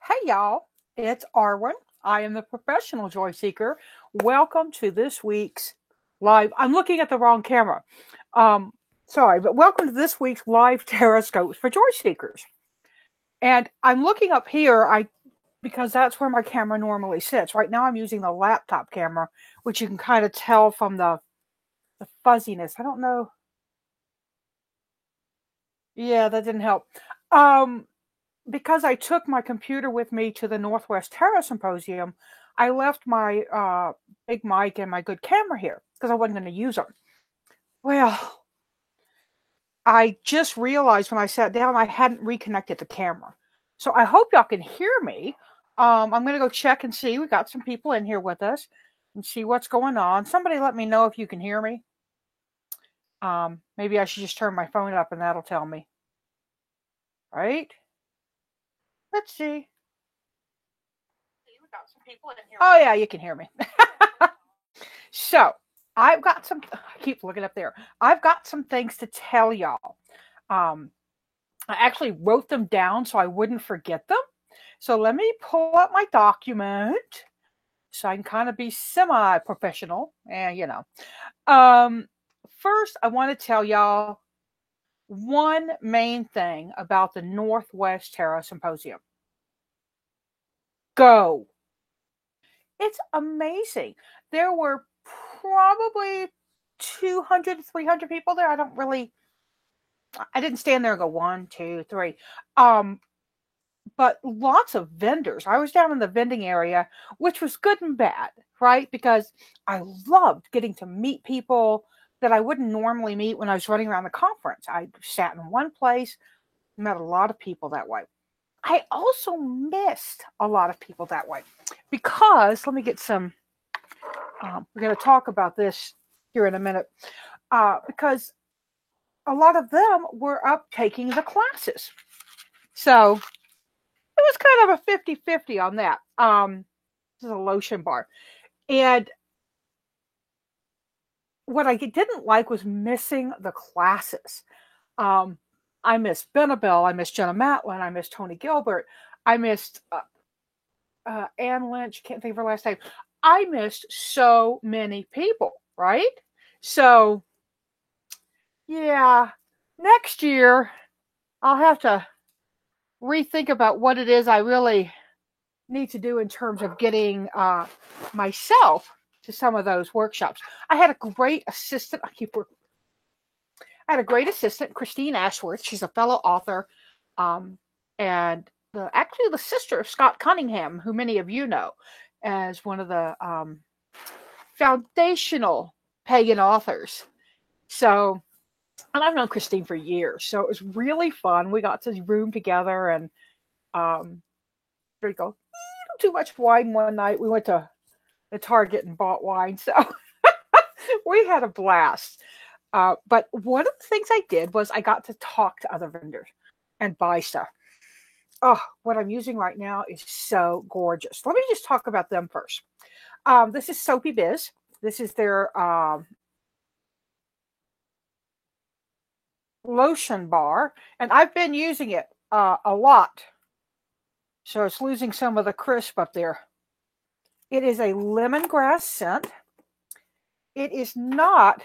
Hey y'all, it's Arwen. I am the professional joy seeker. Welcome to this week's live. I'm looking at the wrong camera. Um, Sorry, but welcome to this week's live Terrascopes for joy seekers. And I'm looking up here. I because that's where my camera normally sits. Right now, I'm using the laptop camera, which you can kind of tell from the fuzziness. I don't know. Yeah, that didn't help. Um, because I took my computer with me to the Northwest Terra Symposium, I left my big mic and my good camera here because I wasn't going to use them. Well, I just realized when I sat down I hadn't reconnected the camera. So I hope y'all can hear me. I'm going to go check and see. We got some people in here with us and see what's going on. Somebody let me know if you can hear me. Maybe I should just turn my phone up and that'll tell me. Right? Let's see. Oh, yeah, you can hear me. So I've got some. I keep looking up there. I've got some things to tell y'all. Um, I actually wrote them down so I wouldn't forget them. So let me pull up my document so I can kind of be semi-professional. And um, first I want to tell y'all one main thing about the Northwest Terra Symposium. Go. It's amazing. There were probably 200 to 300 people there. I didn't stand there and go one, two, three. Um, but lots of vendors. I was down in the vending area, which was good and bad, right? Because I loved getting to meet people that I wouldn't normally meet when I was running around the conference. I sat in one place, met a lot of people that way. I also missed a lot of people that way because let me get some. We're going to talk about this here in a minute because a lot of them were up taking the classes. So it was kind of a 50-50 on that. This is a lotion bar. And what I didn't like was missing the classes. Um, I missed Benabel. I missed Jenna Matlin. I missed Tony Gilbert. I missed Ann Lynch. Can't think of her last name. I missed so many people, right? So, yeah, next year I'll have to rethink about what it is I really need to do in terms of getting myself to some of those workshops. I had a great assistant. I had a great assistant, Christine Ashworth. She's a fellow author, and actually the sister of Scott Cunningham, who many of you know as one of the foundational pagan authors. So, and I've known Christine for years, so it was really fun. We got to room together and drink a too much wine one night. We went to the Target and bought wine, so we had a blast. But one of the things I did was I got to talk to other vendors and buy stuff. Oh, what I'm using right now is so gorgeous. Let me just talk about them first. This is Soapy Biz. This is their lotion bar, and I've been using it a lot. So it's losing some of the crisp up there. It is a lemongrass scent. It is not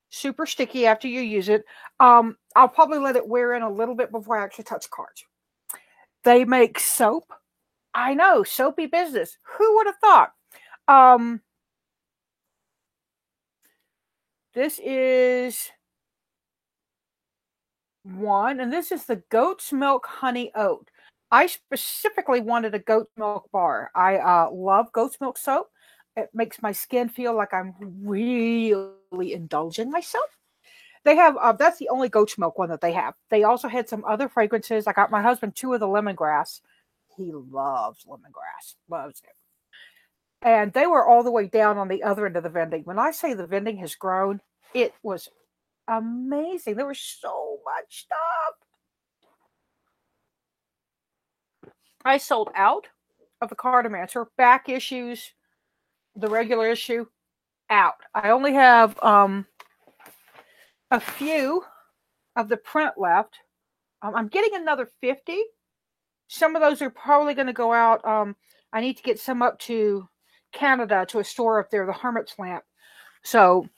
super sticky after you use it. I'll probably let it wear in a little bit before I actually touch cards. They make soap. I know, soapy business. Who would have thought? This is one, and this is the goat's milk honey oat. I specifically wanted a goat's milk bar. I love goat's milk soap. It makes my skin feel like I'm really indulging myself. They have that's the only goat's milk one that they have. They also had some other fragrances. I got my husband two of the lemongrass. He loves lemongrass, loves it. And they were all the way down on the other end of the vending. When I say the vending has grown, it was amazing. There was so much stuff. I sold out of the Cartomancer, back issues, the regular issue, out. I only have a few of the print left. I'm getting another 50, Some of those are probably going to go out. I need to get some up to Canada to a store up there, the Hermit's Lamp. So,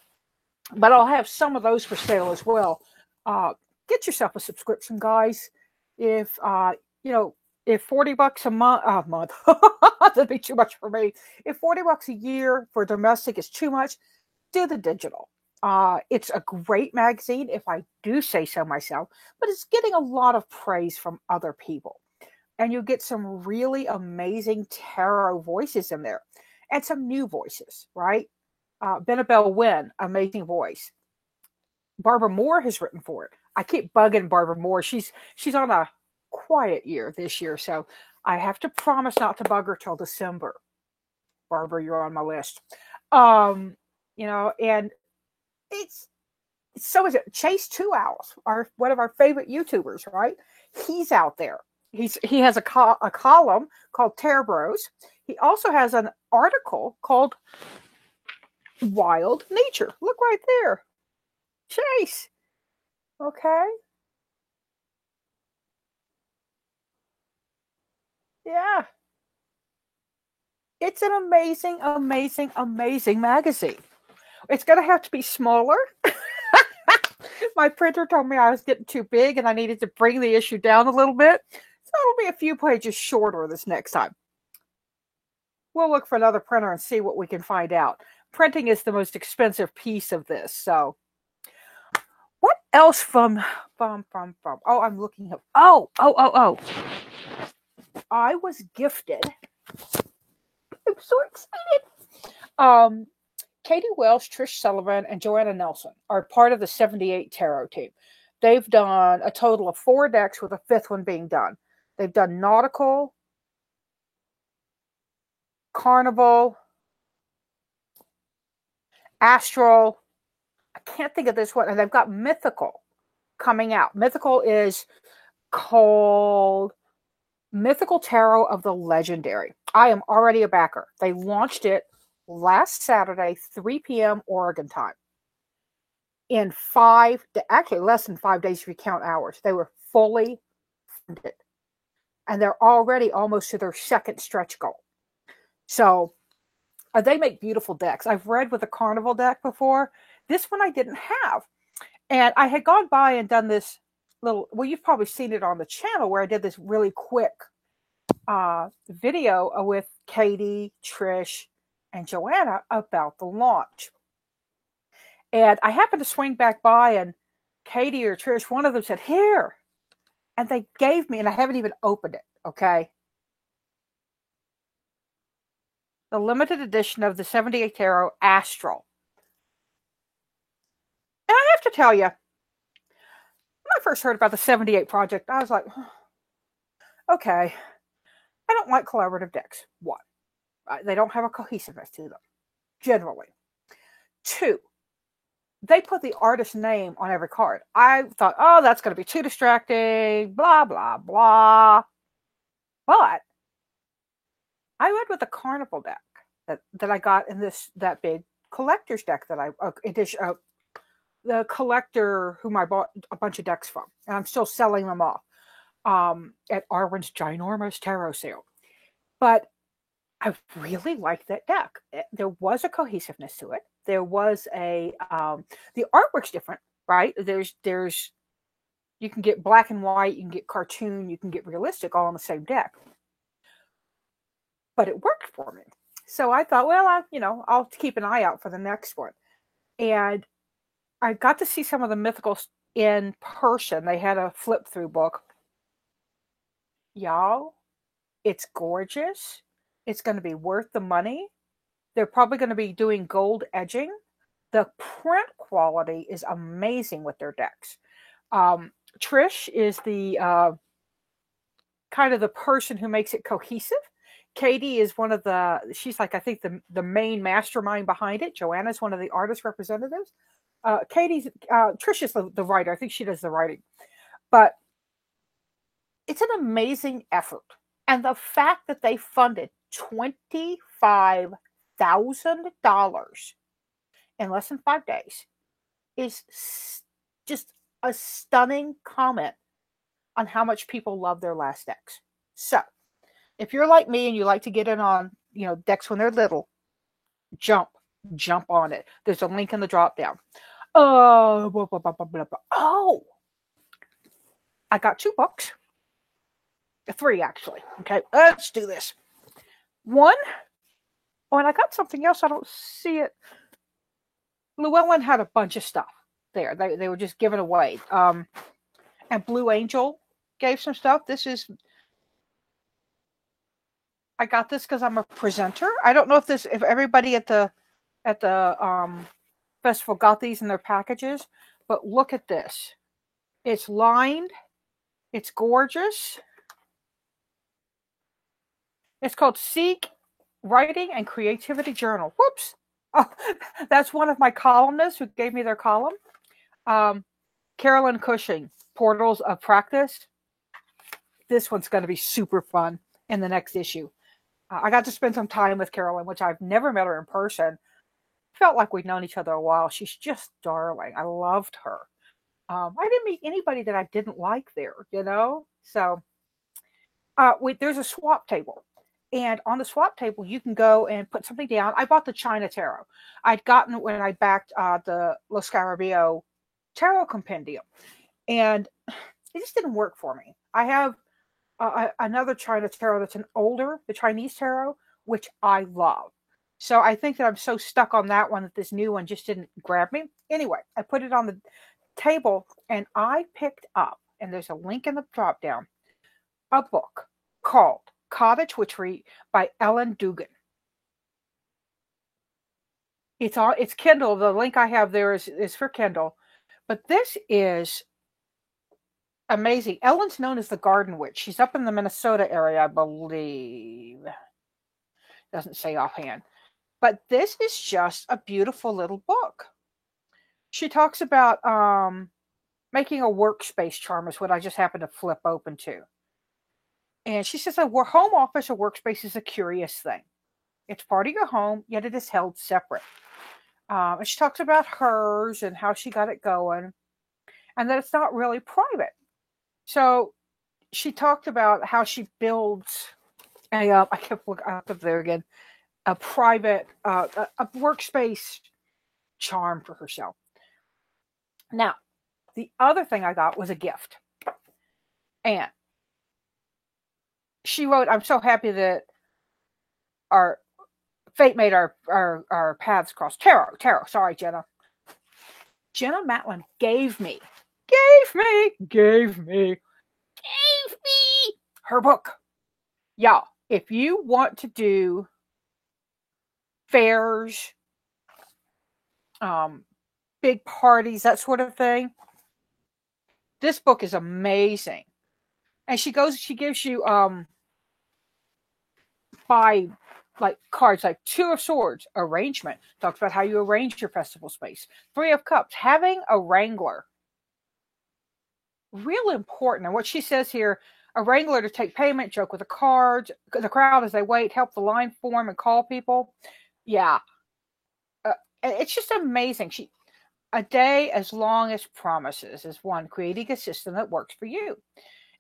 but I'll have some of those for sale as well. Uh, get yourself a subscription, guys. If you know, if $40 a month, that'd be too much for me. If $40 a year for domestic is too much, do the digital. It's a great magazine, if I do say so myself, but it's getting a lot of praise from other people. And you get some really amazing tarot voices in there and some new voices, right? Benabel Wynn, amazing voice. Barbara Moore has written for it. I keep bugging Barbara Moore. She's on a quiet year this year, so I have to promise not to bug her till December. Barbara, you're on my list. Um, and it's so is it Chase Two Owls, our one of our favorite YouTubers, right? He's out there. He has a column called Tarot Bros. He also has an article called Wild Nature. Look right there, Chase. Okay, yeah, it's an amazing, amazing, amazing magazine. It's gonna have to be smaller. My printer told me I was getting too big and I needed to bring the issue down a little bit. So it'll be a few pages shorter this next time. We'll look for another printer and see what we can find out. Printing is the most expensive piece of this. So what else from oh, I'm looking up. Oh. I was gifted. I'm so excited. Katie Welsh, Trish Sullivan, and Joanna Nelson are part of the 78 Tarot team. They've done a total of 4 decks, with a 5th one being done. They've done Nautical, Carnival, Astral. I can't think of this one. And they've got Mythical coming out. Mythical is called Mythical Tarot of the Legendary. I am already a backer. They launched it last Saturday, 3 p.m. Oregon time. In actually less than 5 days if you count hours, they were fully funded. And they're already almost to their second stretch goal. So they make beautiful decks. I've read with a Carnival deck before. This one I didn't have. And I had gone by and done this little, well, you've probably seen it on the channel where I did this really quick video with Katie, Trish, and Joanna about the launch. And I happened to swing back by, and Katie or Trish, one of them said, "Here." And they gave me, and I haven't even opened it, okay? The limited edition of the 78 Tarot Astral. And I have to tell you, when I first heard about the 78 project, I was like, okay, I don't like collaborative decks. 1, they don't have a cohesiveness to them, generally. 2, they put the artist's name on every card. I thought, oh, that's going to be too distracting, blah, blah, blah. But I read with the Carnival deck that I got in that big collector's deck that the collector whom I bought a bunch of decks from, and I'm still selling them off at Arwen's ginormous tarot sale. But I really liked that deck. There was a cohesiveness to it. There was the artwork's different, right? There's you can get black and white, you can get cartoon, you can get realistic, all on the same deck. But it worked for me. So I thought, well, I'll keep an eye out for the next one. And I got to see some of the Mythicals in person. They had a flip through book. Y'all, it's gorgeous. It's going to be worth the money. They're probably going to be doing gold edging. The print quality is amazing with their decks. Trish is the kind of the person who makes it cohesive. Katie is she's like, I think the main mastermind behind it. Joanna's one of the artist representatives. Trish is the writer. I think she does the writing. But it's an amazing effort. And the fact that they funded $25,000 in less than 5 days is just a stunning comment on how much people love their last decks. So if you're like me and you like to get in on, decks when they're little, jump on it. There's a link in the drop down. Oh, I got 2 books. 3 actually. Okay, let's do this. One, and I got something else. I don't see it. Llewellyn had a bunch of stuff there. They were just given away. And Blue Angel gave some stuff. I got this because I'm a presenter. I don't know if everybody at the festival got these in their packages, but look at this. It's lined. It's gorgeous. It's called Seek Writing and Creativity Journal. Whoops. Oh, that's one of my columnists who gave me their column. Carolyn Cushing, Portals of Practice. This one's going to be super fun in the next issue. I got to spend some time with Carolyn, which I've never met her in person. Felt like we'd known each other a while. She's just darling. I loved her. I didn't meet anybody that I didn't like there, So there's a swap table. And on the swap table, you can go and put something down. I bought the China Tarot. I'd gotten it when I backed the Lo Scarabeo Tarot Compendium. And it just didn't work for me. I have another China Tarot that's the Chinese Tarot, which I love. So I think that I'm so stuck on that one that this new one just didn't grab me. Anyway, I put it on the table and I picked up, and there's a link in the drop down, a book called Cottage Witchery by Ellen Dugan. It's Kindle. The link I have there is for Kindle. But this is amazing. Ellen's known as the Garden Witch. She's up in the Minnesota area, I believe. Doesn't say offhand. But this is just a beautiful little book. She talks about making a workspace charm is what I just happened to flip open to. And she says a home office or workspace is a curious thing. It's part of your home, yet it is held separate. And she talks about hers and how she got it going, and that it's not really private. So she talked about how she builds I kept looking up there again, a private, a workspace charm for herself. Now, the other thing I got was a gift. And she wrote, I'm so happy that our fate made our paths cross. Tarot, sorry, Jenna. Jenna Matlin gave me her book. Y'all, if you want to do fairs, big parties, that sort of thing, this book is amazing. And she gives you by like cards like 2 of Swords, arrangement. Talks about how you arrange your festival space. 3 of Cups, having a wrangler. Real important. And what she says here, a wrangler to take payment, joke with the cards, the crowd as they wait, help the line form and call people. Yeah. It's just amazing. A day as long as promises is one, creating a system that works for you.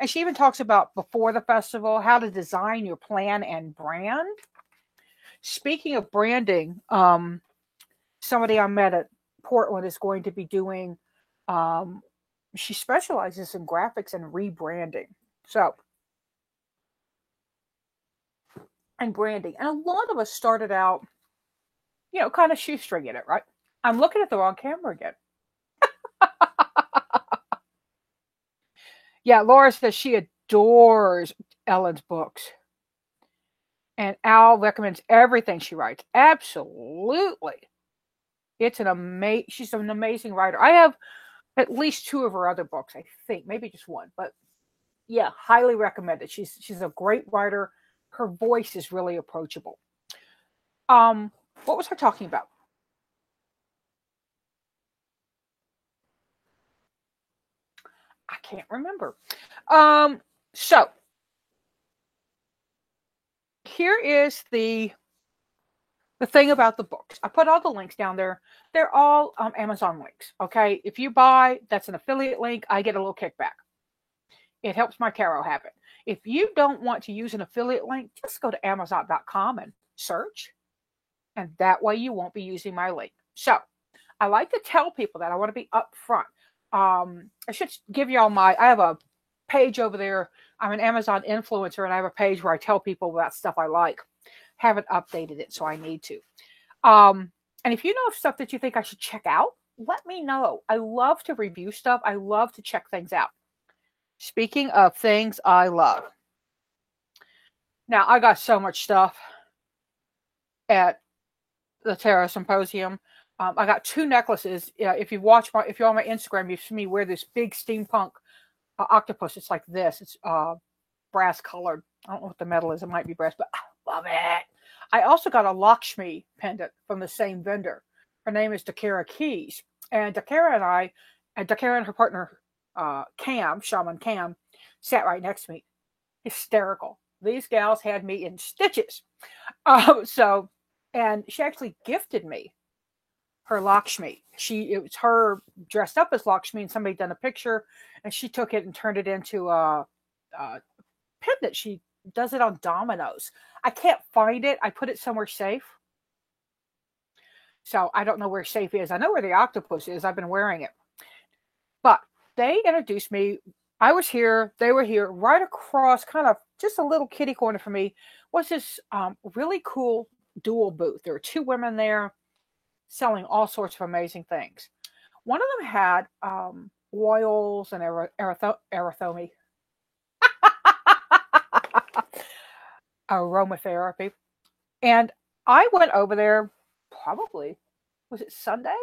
And she even talks about before the festival, how to design your plan and brand. Speaking of branding, somebody I met at Portland is going to be doing, she specializes in graphics and rebranding. So, and branding. And a lot of us started out, kind of shoestringing it, right? I'm looking at the wrong camera again. Yeah, Laura says she adores Ellen's books. And Al recommends everything she writes. Absolutely. She's an amazing writer. I have at least 2 of her other books, I think. Maybe just 1. But yeah, highly recommended. She's a great writer. Her voice is really approachable. What was I talking about? I can't remember. So here is the thing about the books. I put all the links down there. They're all Amazon links. Okay. If you buy, that's an affiliate link. I get a little kickback. It helps my Caro habit. If you don't want to use an affiliate link, just go to Amazon.com and search, and that way you won't be using my link. So I like to tell people that I want to be upfront. I should give y'all I have a page over there. I'm an Amazon influencer, and I have a page where I tell people about stuff I like. Haven't updated it, so I need to. And if you know of stuff that you think I should check out, let me know. I love to review stuff. I love to check things out. Speaking of things I love. Now, I got so much stuff at the Tarot Symposium. I got 2 necklaces. If you're on my Instagram, you've seen me wear this big steampunk octopus. It's like this. It's brass colored. I don't know what the metal is. It might be brass, but I love it. I also got a Lakshmi pendant from the same vendor. Her name is Dakara Keys. And Dakara and her partner, Cam, Shaman Cam, sat right next to me. Hysterical. These gals had me in stitches. And she actually gifted me her Lakshmi. It was her dressed up as Lakshmi, and somebody done a picture, and she took it and turned it into a pendant. She does it on dominoes. I can't find it. I put it somewhere safe. So I don't know where safe is. I know where the octopus is. I've been wearing it. But they introduced me. I was here. They were here. Right across, kind of just a little kitty corner for me, was this really cool dual booth. There were 2 women there selling all sorts of amazing things. One of them had oils and aromatherapy. Aromatherapy. And I went over there, probably, was it Sunday?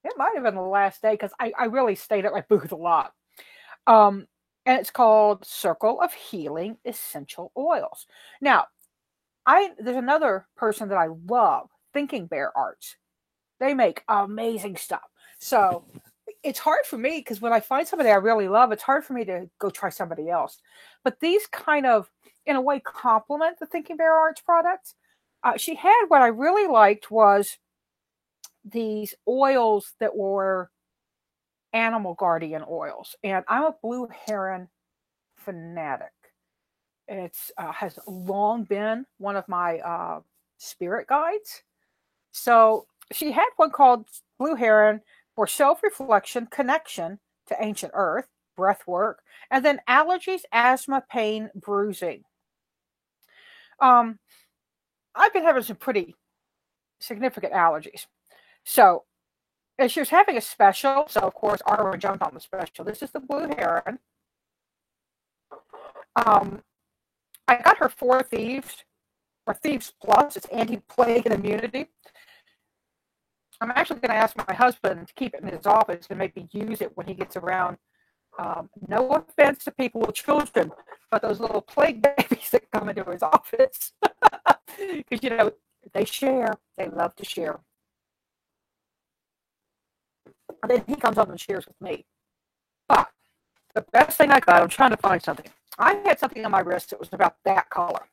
It might have been the last day, because I really stayed at my booth a lot. And it's called Circle of Healing Essential Oils. Now, there's another person that I love, Thinking Bear Arts. They make amazing stuff. So it's hard for me, because when I find somebody I really love, it's hard for me to go try somebody else. But these kind of, in a way, complement the Thinking Bear Arts products. She had, what I really liked was these oils that were animal guardian oils. And I'm a Blue Heron fanatic. It's has long been one of my spirit guides. So she had one called Blue Heron for self-reflection, connection to ancient earth, breath work, and then allergies, asthma, pain, bruising. I've been having some pretty significant allergies. So, and she was having a special, so of course Arwen jumped on the special. This is the Blue Heron. I got her 4 Thieves, or Thieves Plus. It's anti-plague and immunity. I'm actually going to ask my husband to keep it in his office and maybe use it when he gets around. No offense to people with children, but those little plague babies that come into his office. Because, they share. They love to share. And then he comes up and shares with me. But the best thing I got, I'm trying to find something. I had something on my wrist that was about that color.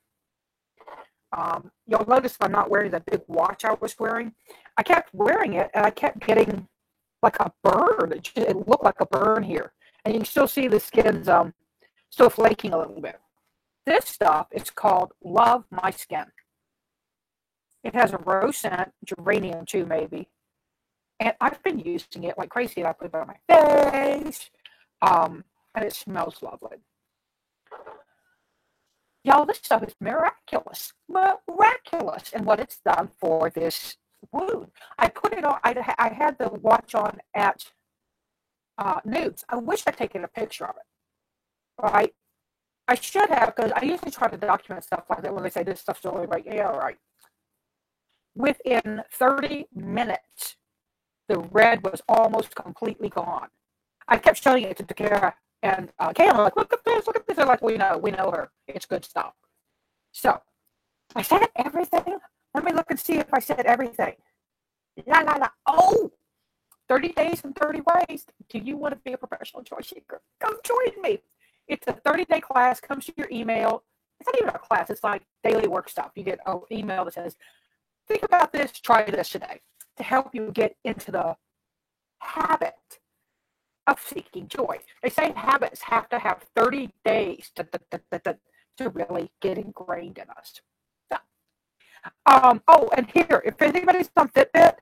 You'll notice I'm not wearing the big watch I was wearing. I kept wearing it, and I kept getting like a burn. It looked like a burn here. And you can still see the skin's still flaking a little bit. This stuff is called Love My Skin. It has a rose scent, geranium too, maybe. And I've been using it like crazy. And I put it on my face. And it smells lovely. Y'all, this stuff is miraculous. Miraculous. And what it's done for this wound. I put it on. I had the watch on at Nudes. I wish I'd taken a picture of it. Right? I should have, because I usually try to document stuff like that when they say this stuff's really right. Yeah, right. Within 30 minutes, the red was almost completely gone. I kept showing it to Dakara and Cam. Like, look at this, look at this. They're like, we know her. It's good stuff. So, I said everything. Let me look and see if I said everything. Oh, 30 days and 30 ways. Do you want to be a professional joy seeker? Come join me. It's a 30-day class. Comes to your email. It's not even a class. It's like daily work stuff. You get an email that says, think about this, try this today, to help you get into the habit of seeking joy. They say habits have to have 30 days to really get ingrained in us. So, oh, and here, if anybody's on Fitbit,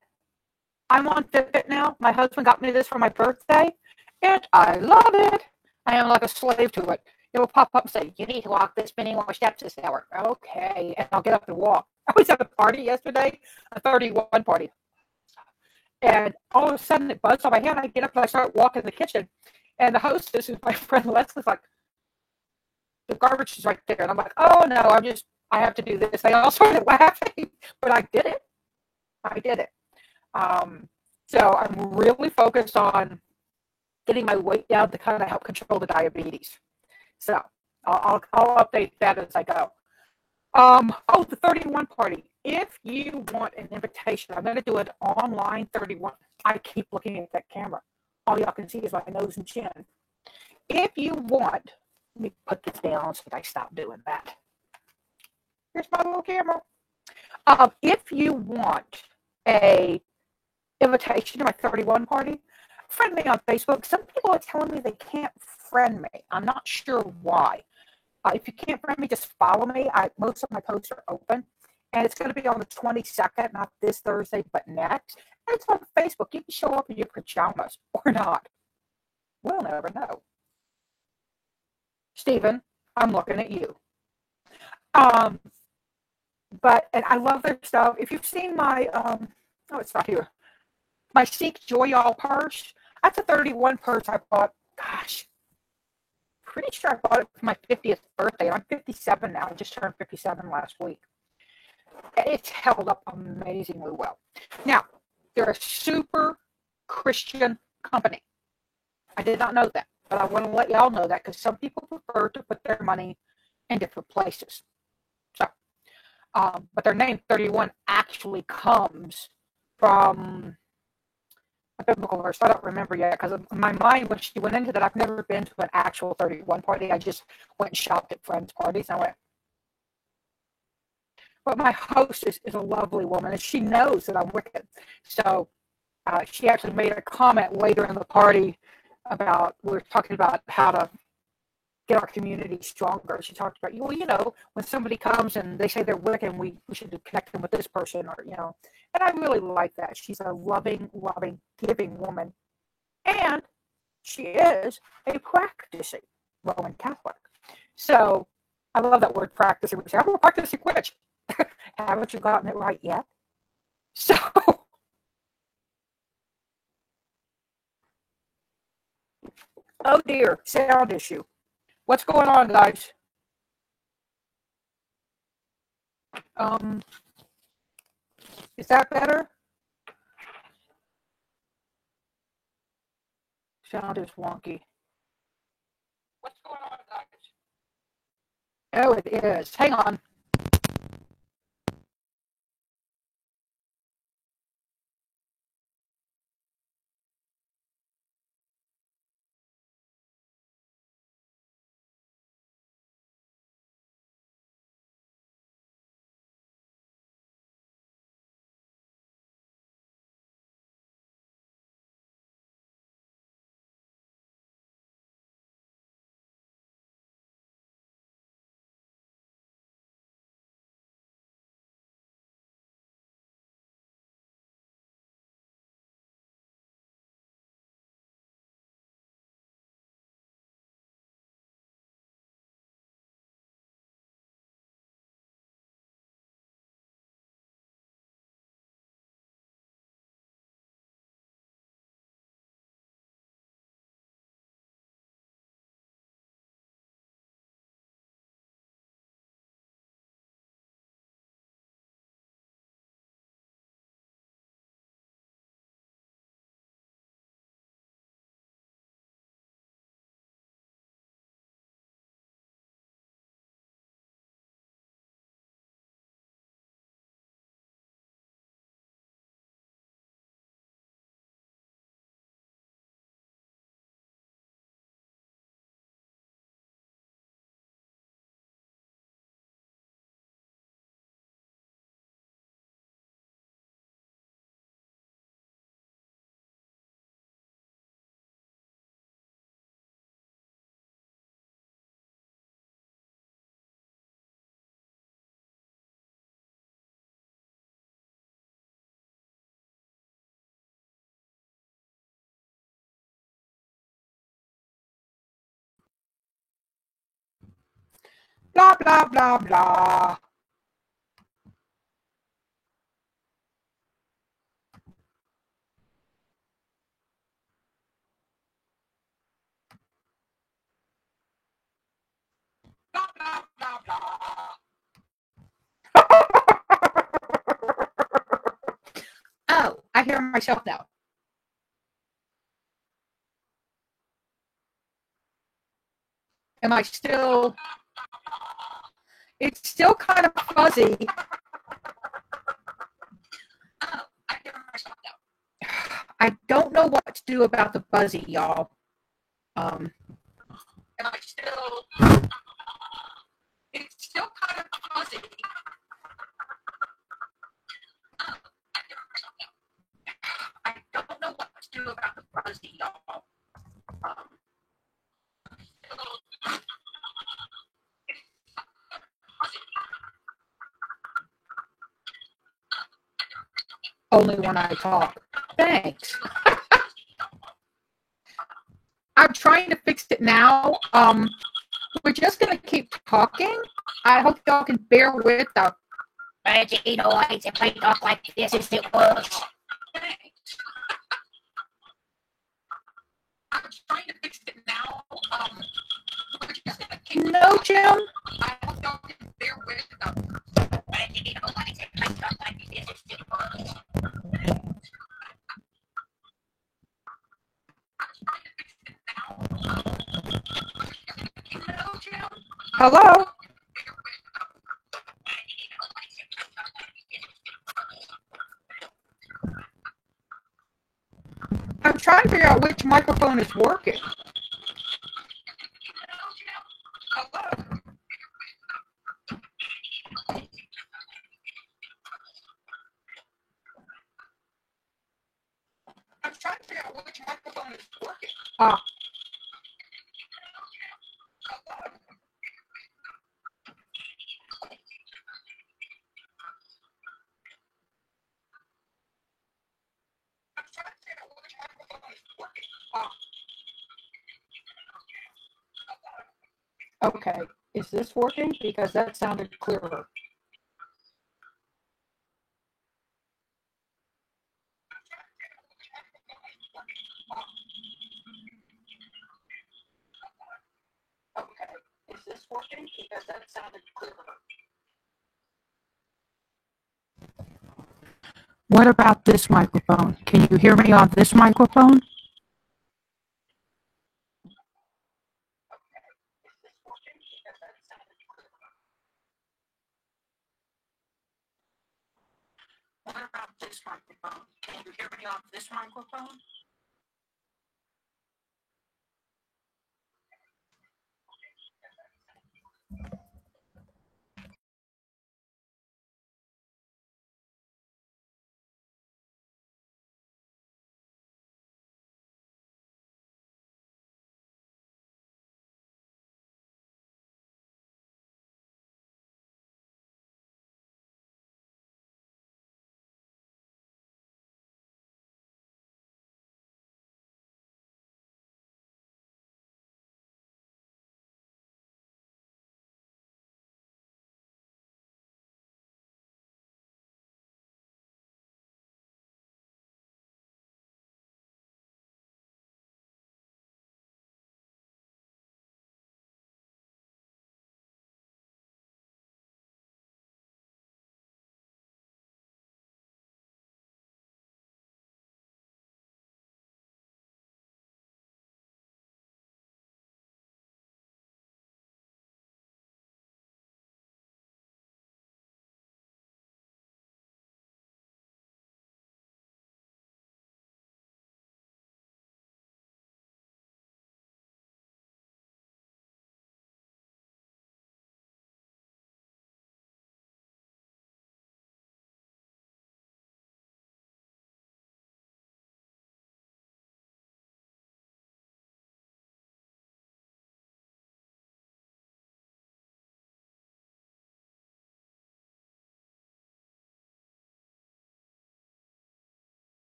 I'm on Fitbit now. My husband got me this for my birthday, and I love it. I am like a slave to it. It will pop up and say, you need to walk this many more steps this hour. Okay, and I'll get up and walk. I was at a party yesterday, a 31 party, and all of a sudden it buzzed on my hand. I get up and I start walking in the kitchen, and the hostess, who's my friend Leslie's like, the garbage is right there. And I'm like, oh no, I have to do this. They all started laughing, but I did it. I did it. So I'm really focused on getting my weight down to kind of help control the diabetes. So I'll update that as I go. Oh, the 31 party. If you want an invitation, I'm going to do an online 31. I keep looking at that camera. All y'all can see is my nose and chin. If you want, let me put this down so that I stop doing that. Here's my little camera. If you want a invitation to my 31 party, friend me on Facebook. Some people are telling me they can't friend me. I'm not sure why. If you can't friend me, just follow me. Most of my posts are open. And it's going to be on the 22nd, not this Thursday, but next. And it's on Facebook. You can show up in your pajamas or not. We'll never know. Stephen, I'm looking at you. And I love their stuff. If you've seen my, oh, it's not here. My Seek Joy All purse. That's a 31 purse I bought. Gosh, pretty sure I bought it for my 50th birthday. I'm 57 now. I just turned 57 last week. It's held up amazingly well. Now, they're a super Christian company. I did not know that, but I want to let y'all know that because some people prefer to put their money in different places. So, but their name 31 actually comes from a biblical verse. I don't remember yet because my mind, when she went into that, I've never been to an actual 31 party. I just went and shopped at friends' parties. And I went, but my host is a lovely woman, and she knows that I'm wicked. So she actually made a comment later in the party about, we were talking about how to get our community stronger. She talked about, well, when somebody comes and they say they're wicked, we should connect them with this person, or, and I really like that. She's a loving, giving woman. And she is a practicing Roman Catholic. So I love that word practicing. We say, I'm a practicing witch. Haven't you gotten it right yet? So, oh dear, sound issue. What's going on, guys? Is that better? Sound is wonky. What's going on, guys? Oh, it is. Hang on. Blah, blah, blah, blah. Blah, blah, blah, blah. Oh, I hear myself now. Am I still? It's still kind of fuzzy. Oh, I hear myself now. I don't know what to do about the fuzzy, y'all. Am I still? It's still kind of fuzzy. Oh, I hear myself now. I don't know what to do about the fuzzy, y'all. Only when I talk. Thanks. I'm trying to fix it now. We're just gonna keep talking. I hope y'all can bear with the Reggie noise if I talk like this is it works. I'm trying to fix it now. We're just gonna keep no, Jim. I hope y'all can bear with the Reggie noise if I talk like this is it works. Hello? I'm trying to figure out which microphone is working. Hello? I'm trying to figure out which microphone is working. Hello? I'm trying to figure out which microphone is working. Okay, is this working? Because that sounded clearer. Okay, is this working? Because that sounded clearer. What about this microphone? Can you hear me on this microphone? What about this microphone? Can you hear me on this microphone?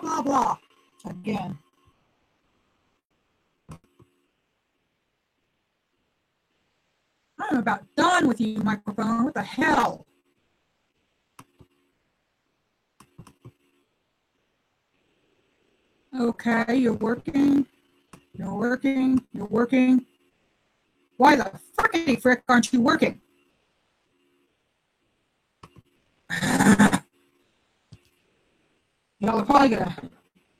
blah, blah. Again. I'm about done with you, microphone. What the hell? Okay, you're working. You're working. You're working. Why the frickety frick aren't you working? Y'all are probably gonna.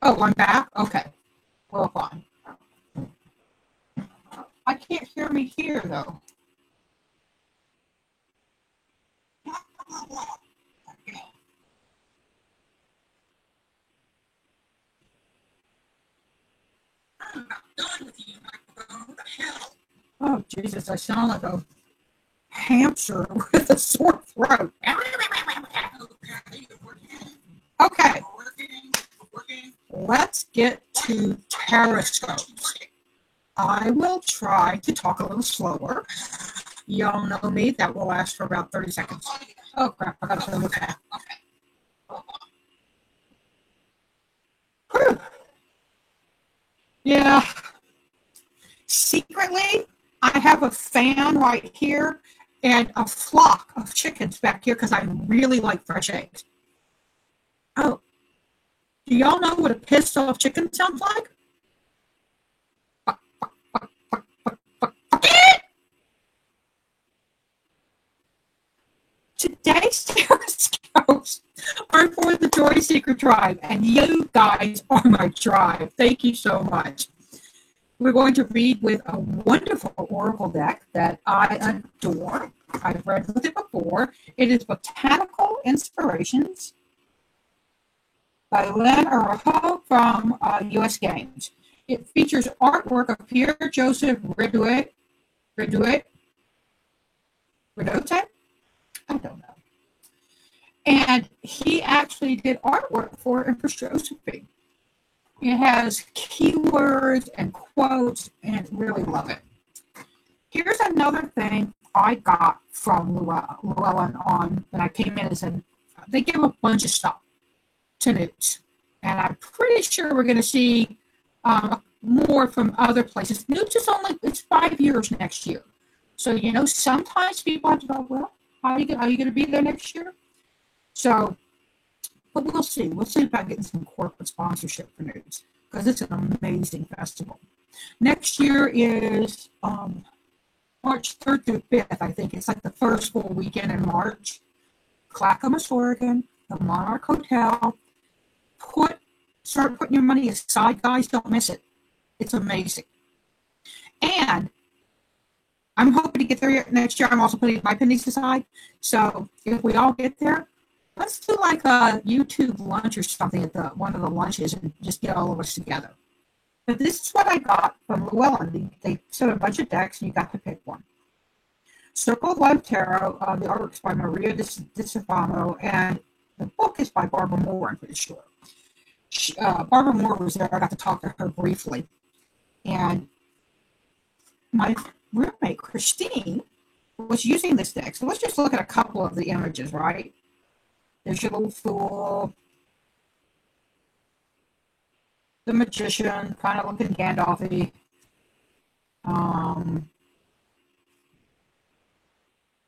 Oh, I'm back? Okay. Well, fine. I can't hear me here, though. Oh, Jesus, I sound like a hamster with a sore throat. Okay. Let's get to periscopes. I will try to talk a little slower. Y'all know me, that will last for about 30 seconds. Oh, crap, I gotta look at that. Yeah. Secretly, I have a fan right here and a flock of chickens back here because I really like fresh eggs. Oh, do y'all know what a pissed off chicken sounds like? Today's periscopes are for the Joy Seeker tribe, and you guys are my tribe. Thank you so much. We're going to read with a wonderful oracle deck that I adore. I've read with it before. It is Botanical Inspirations by Lynn Arajo from U.S. Games. It features artwork of Pierre-Joseph Redoute. I don't know. And he actually did artwork for Infrastrosophy. It has keywords and quotes, and really love it. Here's another thing I got from Llewellyn on when I came in. They give a bunch of stuff to Newts. And I'm pretty sure we're going to see more from other places. Newts is it's 5 years next year. So, sometimes people have to go, well, are you going to be there next year? So, but we'll see. We'll see about getting some corporate sponsorship for Newts, because it's an amazing festival. Next year is March 3rd through 5th, I think. It's like the first full weekend in March. Clackamas, Oregon, the Monarch Hotel. Start putting your money aside, guys. Don't miss it. It's amazing. And I'm hoping to get there next year. I'm also putting my pennies aside. So if we all get there, let's do like a YouTube lunch or something at one of the lunches and just get all of us together. But this is what I got from Llewellyn. They sent a bunch of decks and you got to pick one. Circle of Life Tarot, the artwork's by Maria DiStefano, and the book is by Barbara Moore, I'm pretty sure. Barbara Moore was there. I got to talk to her briefly. And my roommate, Christine, was using this deck. So let's just look at a couple of the images, right? There's your little fool. The magician, kind of looking Gandalf-y.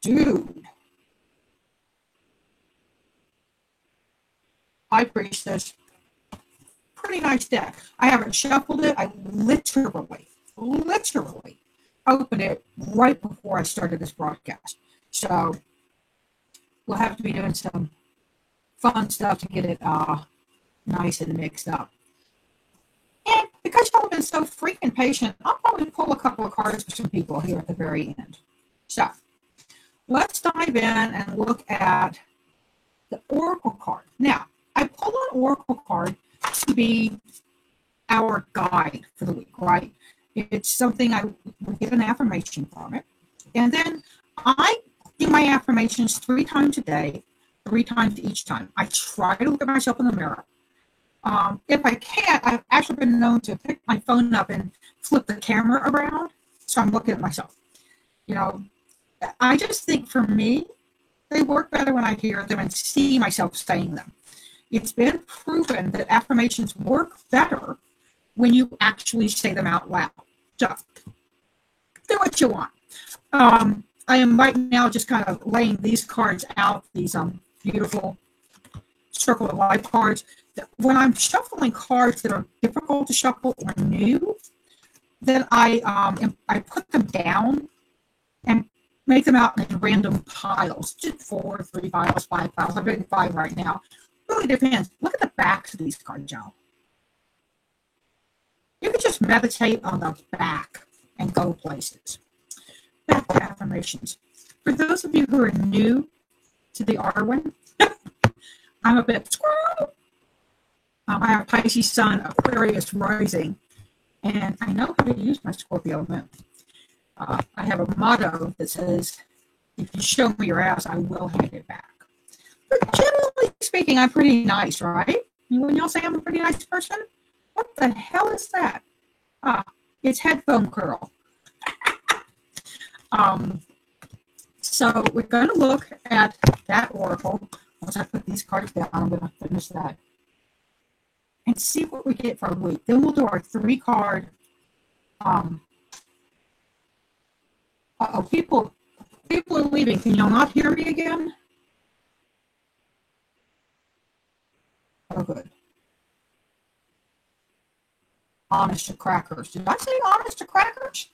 Dude. High Priestess. Pretty nice deck. I haven't shuffled it. I literally opened it right before I started this broadcast. So we'll have to be doing some fun stuff to get it nice and mixed up. And because y'all have been so freaking patient, I'll probably pull a couple of cards for some people here at the very end. So let's dive in and look at the Oracle card. Now, I pulled an Oracle card to be our guide for the week, right? It's something I would get an affirmation from it. And then I do my affirmations 3 times a day, 3 times each time. I try to look at myself in the mirror. If I can't, I've actually been known to pick my phone up and flip the camera around, so I'm looking at myself. I just think for me, they work better when I hear them and see myself saying them. It's been proven that affirmations work better when you actually say them out loud. So, do what you want. I am right now just kind of laying these cards out, these beautiful Circle of Life cards. When I'm shuffling cards that are difficult to shuffle or new, then I put them down and make them out in random piles. Just 4, 3 piles, 5 piles. I'm doing 5 right now. Really depends. Look at the backs of these cards, y'all. You can just meditate on the back and go places. Back to affirmations. For those of you who are new to the Arwen, I'm a bit squirrel. I have Pisces Sun, Aquarius rising, and I know how to use my Scorpio moon. I have a motto that says, if you show me your ass, I will hand it back. But generally speaking, I'm pretty nice, right? When y'all say I'm a pretty nice person, what the hell is that? It's headphone curl. So we're going to look at that oracle. Once I put these cards down, I'm going to finish that and see what we get for a week. Then we'll do our 3-card. People are leaving. Can y'all not hear me again? Oh, good. Honest to crackers. Did I say honest to crackers?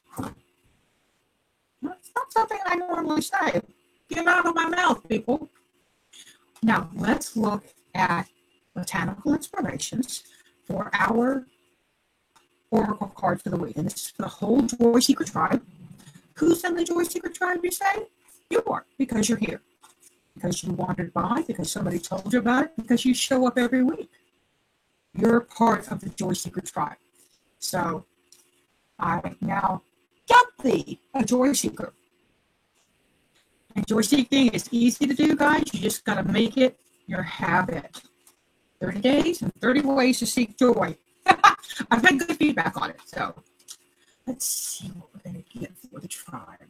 That's not something I normally say. Get out of my mouth, people. Now, let's look at botanical inspirations for our oracle card for the week. And this is for the whole Joy Seeker tribe. Who's in the Joy Seeker tribe, you say? You are, because you're here. Because you wandered by, because somebody told you about it, because you show up every week. You're part of the Joy Seeker tribe. So, I now get thee a Joy Seeker. And joy seeking is easy to do, guys. You just got to make it your habit. 30 days and 30 ways to seek joy. I've had good feedback on it. So let's see what we're going to get for the tribe.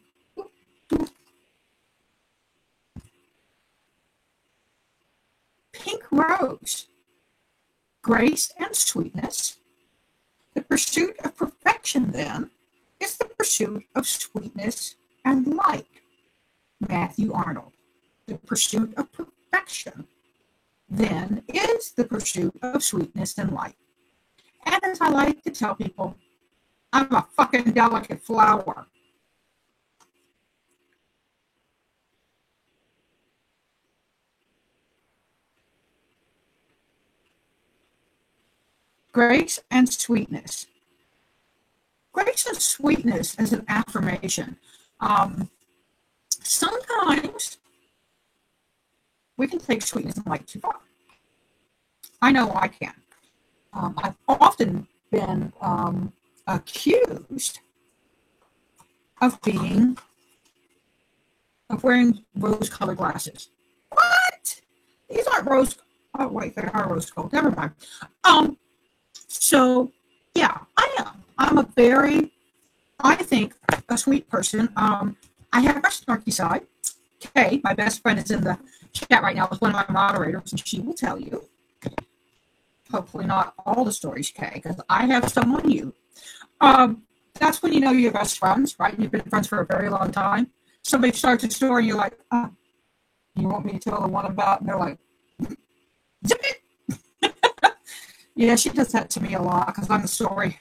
Pink Rose. Grace and sweetness. The pursuit of perfection, then, is the pursuit of sweetness and light. Matthew Arnold. The pursuit of perfection, then, is the pursuit of sweetness and light. And as I like to tell people, I'm a fucking delicate flower. Grace and sweetness. Grace and sweetness as an affirmation. Sometimes we can take sweetness and light too far. I know I can. I've often been accused of wearing rose-colored glasses. What? These aren't rose. Oh wait, they are rose-colored. Never mind. So yeah, I am. I'm I think, a sweet person. I have a snarky side. Kay, my best friend, is in the chat right now with one of my moderators, and she will tell you. Hopefully not all the stories, Kay, because I have some on you. That's when you know you're best friends, right? You've been friends for a very long time. Somebody starts a story, and you're like, you want me to tell them one about? And they're like, zip it. Yeah, she does that to me a lot because I'm the story.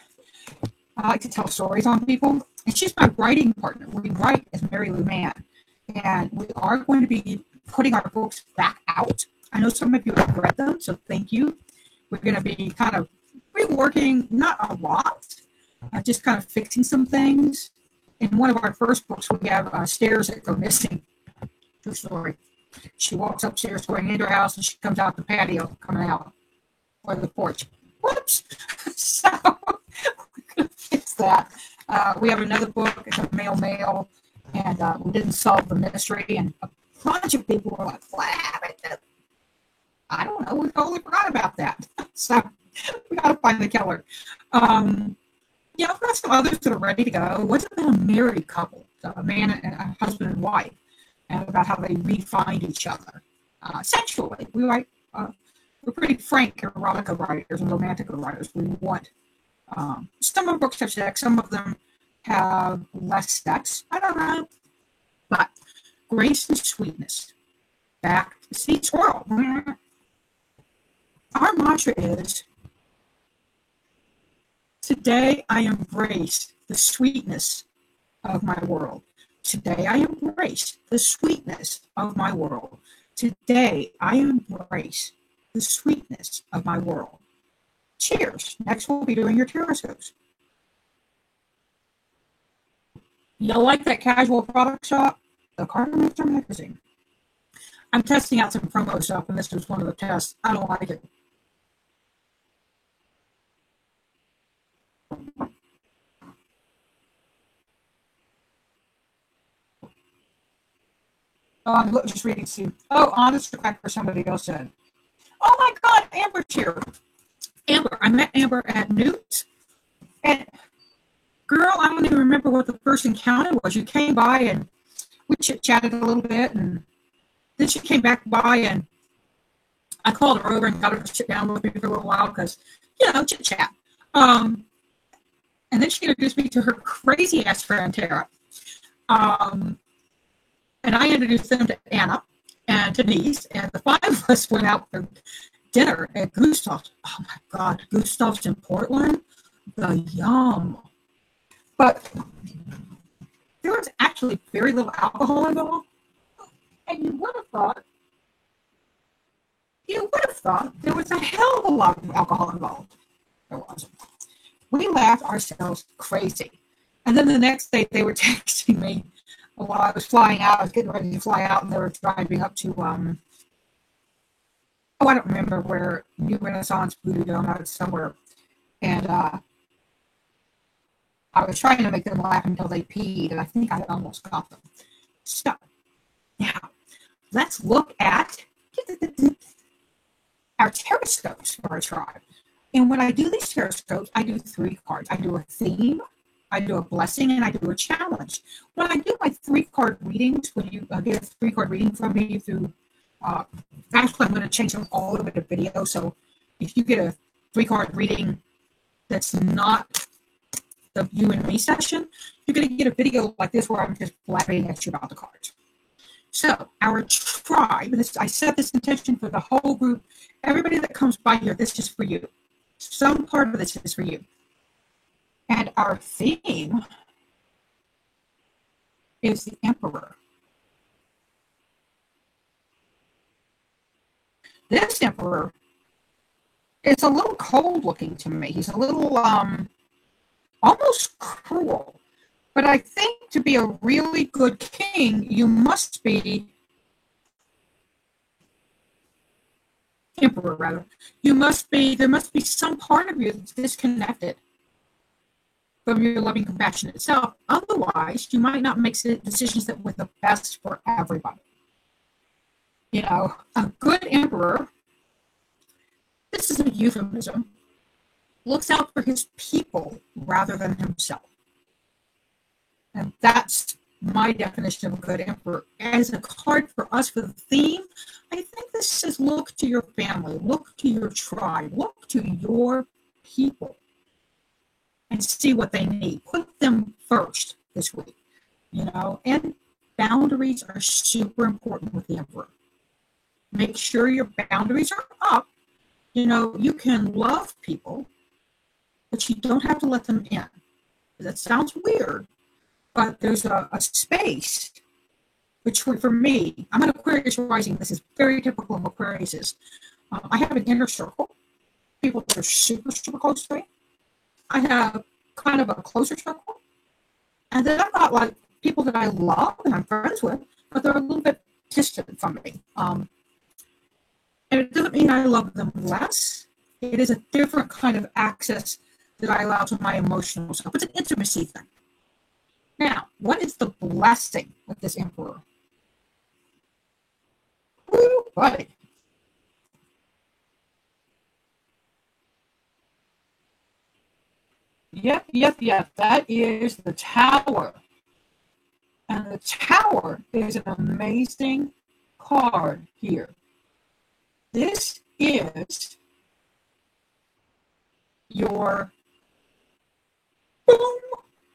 I like to tell stories on people. And she's my writing partner. We write as Mary Lou Mann. And we are going to be putting our books back out. I know some of you have read them, so thank you. We're going to be kind of reworking, not a lot, just kind of fixing some things. In one of our first books, we have stairs that go missing. True story. She walks upstairs going into her house, and she comes out the patio, coming out, or the porch. Whoops! So we're going to fix that. We have another book, it's a male, and we didn't solve the mystery, and a bunch of people were like, what happened? I don't know, we totally forgot about that. So we got to find the killer. Yeah, I've got some others that are ready to go. What's about a married couple, a man and a husband and wife, and about how they re-find each other sexually. We write we're pretty frank erotica writers and romantica writers. We want some of the books have sex, some of them have less sex. I don't know, but grace and sweetness. Back to see swirl. Our mantra is, today I embrace the sweetness of my world. Today I embrace the sweetness of my world. Today I embrace the sweetness of my world. Cheers. Next we'll be doing your horoscopes. You like that casual product shop? The Cardinal magazine. I'm testing out some promo stuff, and this was one of the tests. I don't like it. Oh, I'm just reading. See. Oh, honest to fact, for somebody else said. Oh my God, Amber's here. Amber, I met Amber at Newt's, and girl, I don't even remember what the first encounter was. You came by and we chit-chatted a little bit, and then she came back by, and I called her over and got her to sit down with me for a little while because, chit-chat. And then she introduced me to her crazy-ass friend, Tara. And I introduced them to Anna and Denise, and the five of us went out for dinner at Gustav's. Oh my God, Gustav's in Portland? The yum. But there was actually very little alcohol involved. And you would have thought there was a hell of a lot of alcohol involved. There wasn't. We laughed ourselves crazy. And then the next day they were texting me while I was flying out. I was getting ready to fly out, and they were driving up to, I don't remember where, New Renaissance, Voodoo Dome, out somewhere. And I was trying to make them laugh until they peed, and I think I almost got them. So, now, let's look at our horoscopes for our tribe. And when I do these horoscopes, I do 3 cards. I do a theme, I do a blessing, and I do a challenge. When I do my 3-card readings, when you get a 3-card reading from me through, actually I'm going to change them all over to video. So if you get a 3-card reading that's not the you and me session, you're going to get a video like this where I'm just blabbing at you about the cards. So our tribe, I set this intention for the whole group. Everybody that comes by here, this is for you. Some part of this is for you. And our theme is the Emperor. This Emperor is a little cold looking to me. He's a little almost cruel. But I think to be a really good king, you must be Emperor, rather. There must be some part of you that's disconnected from your loving compassion itself. Otherwise, you might not make decisions that were the best for everybody. A good emperor, this is a euphemism, looks out for his people rather than himself. And that's my definition of a good emperor. As a card for us for the theme, I think this says look to your family, look to your tribe, look to your people, and see what they need. Put them first this week, and boundaries are super important with the emperor. Make sure your boundaries are up. You can love people, but you don't have to let them in. That sounds weird, but there's a space between, for me, I'm an Aquarius rising. This is very typical of Aquarius. I have an inner circle, people that are super, super close to me. I have kind of a closer circle. And then I've got like people that I love and I'm friends with, but they're a little bit distant from me. And it doesn't mean I love them less. It is a different kind of access that I allow to my emotional self. It's an intimacy thing. Now, what is the blessing with this emperor? Woo, buddy. Yep. That is the Tower. And the Tower is an amazing card here. This is your boom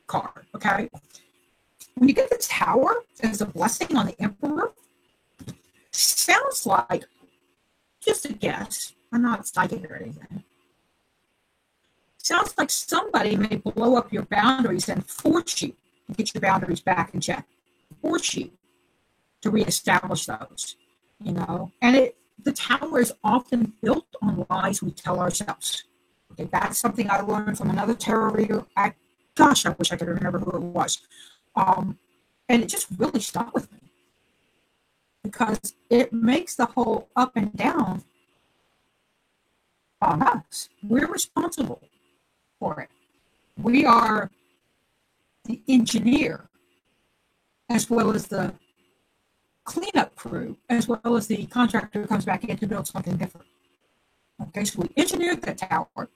card, okay? When you get the Tower as a blessing on the Emperor, sounds like, just a guess, I'm not psychic or anything, sounds like somebody may blow up your boundaries and force you to get your boundaries back in check, force you to reestablish those, and the Tower is often built on lies we tell ourselves. Okay, that's something I learned from another tarot reader. I wish I could remember who it was. And it just really stuck with me because it makes the whole up and down on us. We're responsible for it. We are the engineer as well as the cleanup crew, as well as the contractor who comes back in to build something different. Okay, so we engineered that tower.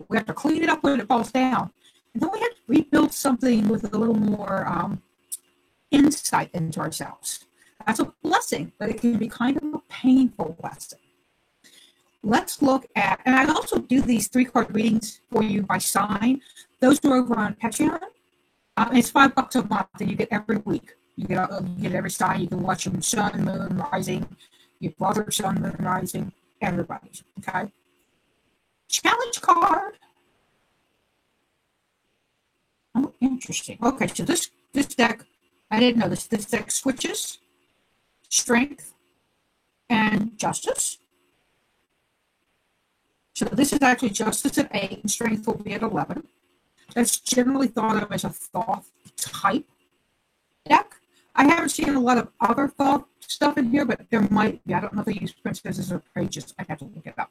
We have to clean it up when it falls down. And then we have to rebuild something with a little more insight into ourselves. That's a blessing, but it can be kind of a painful blessing. Let's look at, and I also do these 3-card readings for you by sign. Those are over on Patreon. It's $5 a month, and you get every week. You get every sign. You can watch your sun, moon, rising, your brother, sun, moon, rising, everybody's. Okay. Challenge card. Oh, interesting. Okay, so this deck, I didn't know this. This deck switches strength and justice. So this is actually justice at 8 and strength will be at 11. That's generally thought of as a Thoth type deck. I haven't seen a lot of other Thoth stuff in here, but there might be. I don't know if they use princesses or pages. I have to look it up.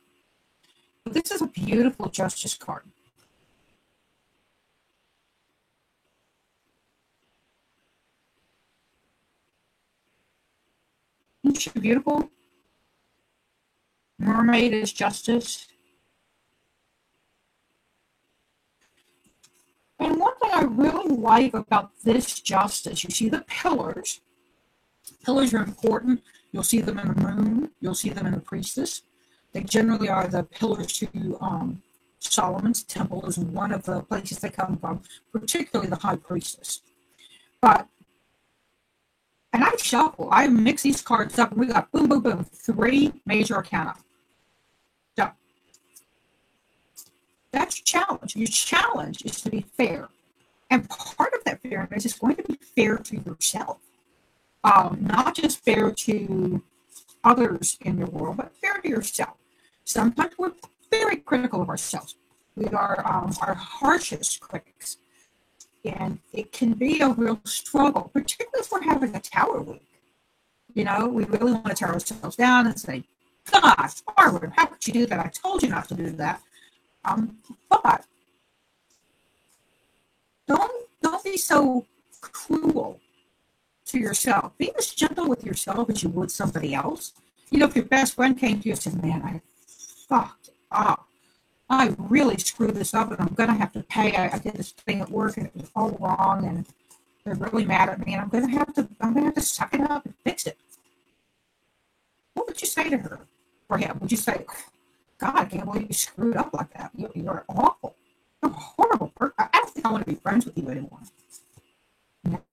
But this is a beautiful justice card. Isn't she beautiful? Mermaid is justice. And one thing I really like about this justice, you see the pillars. Pillars are important. You'll see them in the moon. You'll see them in the priestess. They generally are the pillars to Solomon's temple is one of the places they come from, particularly the high priestess. And I mix these cards up, and we got boom, boom, boom, 3 major arcana. So that's your challenge. Your challenge is to be fair. And part of that fairness is going to be fair to yourself. Not just fair to others in your world, but fair to yourself. Sometimes we're very critical of ourselves. We are our harshest critics. And it can be a real struggle, particularly if we're having a Tower week. We really want to tear ourselves down and say, gosh, Barbara, how could you do that? I told you not to do that. But don't be so cruel to yourself. Be as gentle with yourself as you would somebody else. If your best friend came to you and said, man, I fucked up. I really screwed this up and I'm going to have to pay. I did this thing at work and it was all wrong and they're really mad at me and I'm going to have to suck it up and fix it. What would you say to her or him? Would you say, God, I can't believe you screwed up like that. You're awful. You're a horrible person. I don't think I want to be friends with you anymore.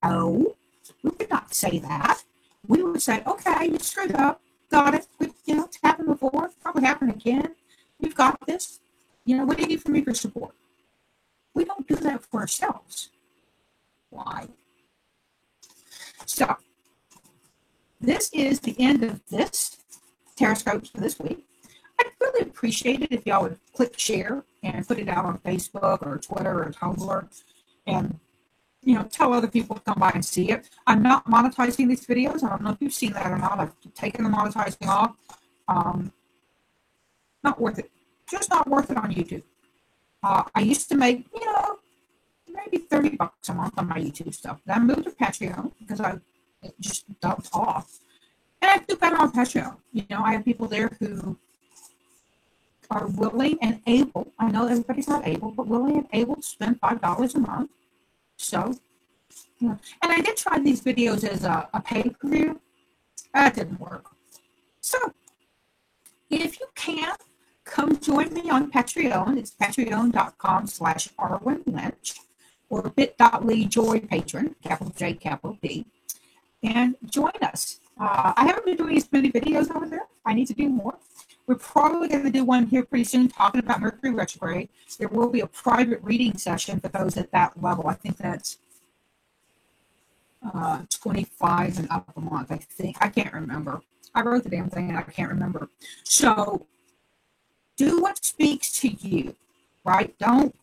No, we would not say that. We would say, okay, you screwed up. Got it. It's happened before. Probably happen again. You've got this. What do you need from me for support? We don't do that for ourselves. Why? So, this is the end of this Taroscopes for this week. I'd really appreciate it if y'all would click share and put it out on Facebook or Twitter or Tumblr and, tell other people to come by and see it. I'm not monetizing these videos. I don't know if you've seen that or not. I've taken the monetizing off. Not worth it. Just not worth it on YouTube. I used to make, maybe $30 a month on my YouTube stuff. Then I moved to Patreon because it just dumped off. And I do better on Patreon. I have people there who are willing and able. I know everybody's not able, but willing and able to spend $5 a month. So, and I did try these videos as a pay-per-view. That didn't work. So, If you can, come join me on Patreon. It's patreon.com/Arwen Lynch or bit.ly joy patron, capital J, capital D, and join us. I haven't been doing as many videos over there. I need to do more. We're probably going to do one here pretty soon talking about Mercury retrograde. There will be a private reading session for those at that level. I think that's 25 and up a month, I think. I can't remember. I wrote the damn thing and I can't remember. So do what speaks to you, right? Don't,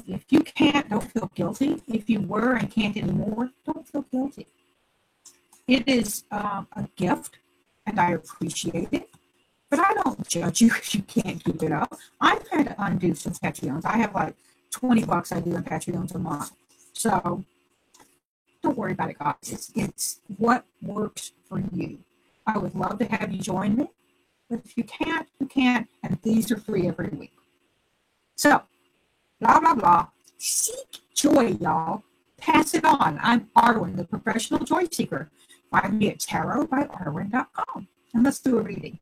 if you can't, don't feel guilty. If you were and can't anymore, don't feel guilty. It is a gift and I appreciate it. But I don't judge you if you can't keep it up. I've had to undo some Patreons. I have like $20 I do in Patreons a month. So don't worry about it, guys. It's what works for you. I would love to have you join me. But if you can't, you can't. And these are free every week. So, blah, blah, blah. Seek joy, y'all. Pass it on. I'm Arwen, the professional joy seeker. Find me at tarotbyarwen.com. And let's do a reading.